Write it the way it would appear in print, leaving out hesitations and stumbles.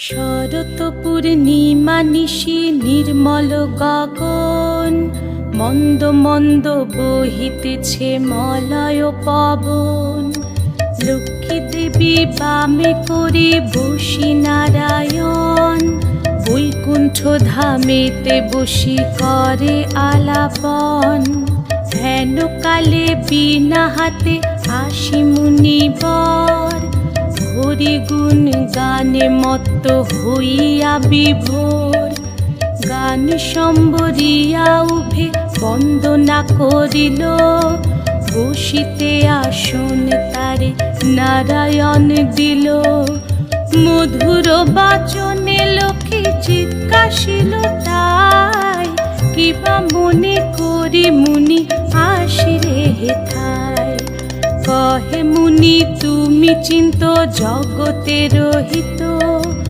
শরৎ পূর্ণিমা নিশি নির্মল গগন, মন্দ মন্দ বহিতেছে মলয় পবন। লক্ষ্মী দেবী বামে করে বসি নারায়ণ, বৈকুণ্ঠ ধামেতে বসি করে আলাপন। হেন কালে বিনা হাতে আসি মুনিবর, হরি গুণ গানে মত্ত হইয়া বিভোর। গান সম্বরিয়া উভে বন্দনা করিল, বসিতে আসন তারে নারায়ণ দিল। মধুর বাচনে লোকে জিজ্ঞাসিল তাই, কিবা মনে করি মুনি আসিরে হেথায়। কহে মুনি তুমি চিন্ত জগতের হিত,